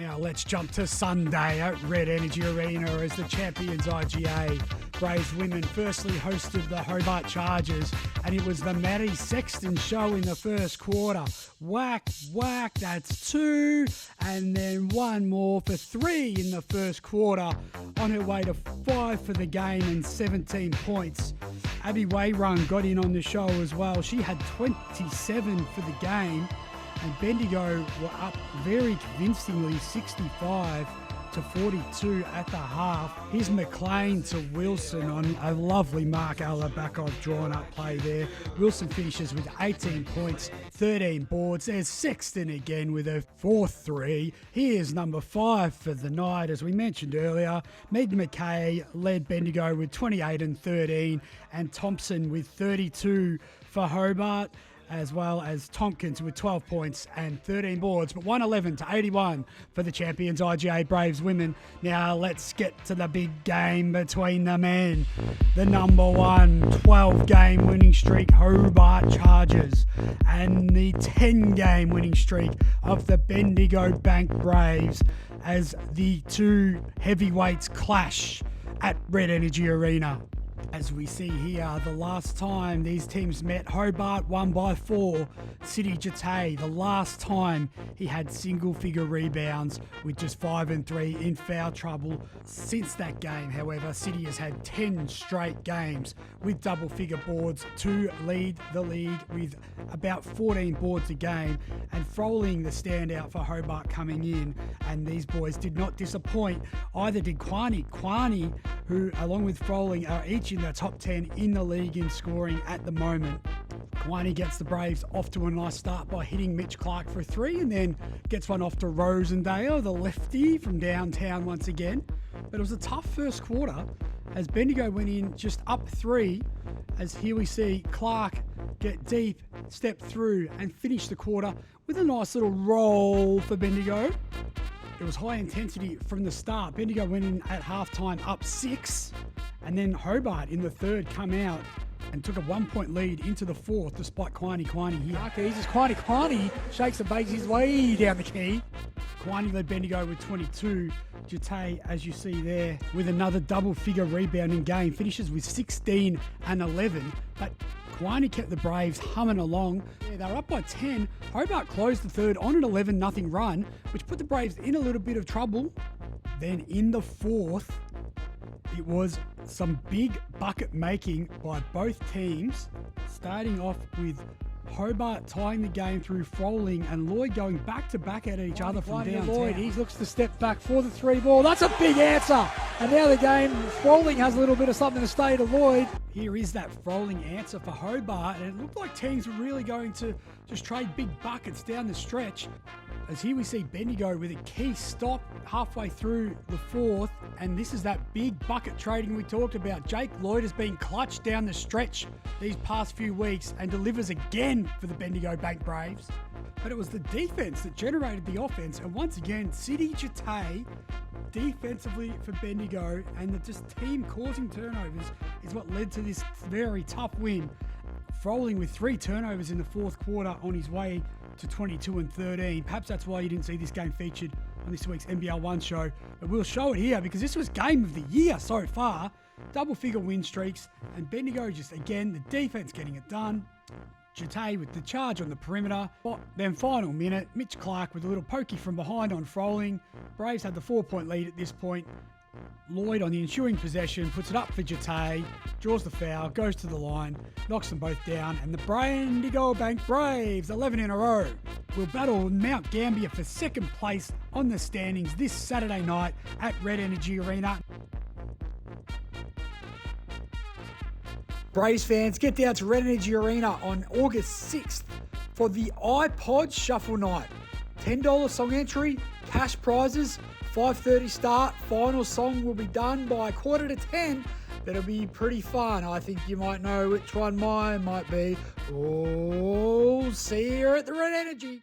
Now let's jump to Sunday at Red Energy Arena as the champions IGA Braves women firstly hosted the Hobart Chargers, and it was the Maddie Sexton show in the first quarter. Whack, whack, that's 2, and then one more for 3 in the first quarter, on her way to 5 for the game and 17 points. Abby Wayrung got in on the show as well. She had 27 for the game. And Bendigo were up very convincingly, 65 to 42 at the half. Here's McLean to Wilson on a lovely Mark Alabakov drawn up play there. Wilson finishes with 18 points, 13 boards. There's Sexton again with her 4-3. Here's number 5 for the night, as we mentioned earlier. Meg McKay led Bendigo with 28 and 13, and Thompson with 32 for Hobart, as well as Tompkins with 12 points and 13 boards, but 111 to 81 for the champions IGA Braves women. Now let's get to the big game between the men. The number 1 12-game winning streak Hobart Chargers and the 10-game winning streak of the Bendigo Bank Braves as the two heavyweights clash at Red Energy Arena. As we see here, the last time these teams met, Hobart won by 4. City Jate, the last time he had single-figure rebounds with just 5 and 3 in foul trouble. Since that game, however, City has had 10 straight games with double-figure boards to lead the league with about 14 boards a game, and Froling the standout for Hobart coming in, and these boys did not disappoint. Either did Kwani. Kwani, who along with Froling are each in the top 10 in the league in scoring at the moment. Kwani gets the Braves off to a nice start by hitting Mitch Clark for 3, and then gets one off to Rosendale, the lefty from downtown once again. But it was a tough first quarter as Bendigo went in just up 3, as here we see Clark get deep, step through and finish the quarter with a nice little roll for Bendigo. It was high intensity from the start. Bendigo went in at halftime up 6, and then Hobart in the third come out and took a 1-point lead into the fourth despite Kwani here. Okay, just Kwani shakes and bakes his way down the key. Kwani led Bendigo with 22. Jate, as you see there, with another double-figure rebounding game, finishes with 16 and 11. But Kwani kept the Braves humming along. Yeah, they were up by 10. Hobart closed the third on an 11-0 run, which put the Braves in a little bit of trouble. Then in the fourth, it was some big bucket making by both teams, starting off with Hobart tying the game through Froling and Lloyd going back-to-back at each other from downtown. Lloyd, he looks to step back for the 3 ball. That's a big answer. And now the game, Froling has a little bit of something to say to Lloyd. Here is that Froling answer for Hobart, and it looked like teams were really going to just trade big buckets down the stretch. As here we see Bendigo with a key stop halfway through the fourth, and this is that big bucket trading we talked about. Jake Lloyd has been clutched down the stretch these past few weeks and delivers again for the Bendigo Bank Braves. But it was the defense that generated the offense, and once again, City Jate defensively for Bendigo and the just team causing turnovers is what led to this very tough win. Froling with 3 turnovers in the fourth quarter on his way to 22 and 13. Perhaps that's why you didn't see this game featured on this week's NBL 1 show. But we'll show it here because this was game of the year so far. Double-figure win streaks, and Bendigo just, again, the defense getting it done. Jate with the charge on the perimeter. Then final minute, Mitch Clark with a little pokey from behind on Froling. Braves had the 4-point lead at this point. Lloyd on the ensuing possession puts it up for Jate, draws the foul, goes to the line, knocks them both down, and the Bendigo Bank Braves, 11 in a row, will battle Mount Gambier for second place on the standings this Saturday night at Red Energy Arena. Braves fans, get down to Red Energy Arena on August 6th for the iPod Shuffle Night. $10 song entry, cash prizes, 5:30 start. Final song will be done by 9:45. That'll be pretty fun. I think you might know which one mine might be. Oh, see you at the Red Energy.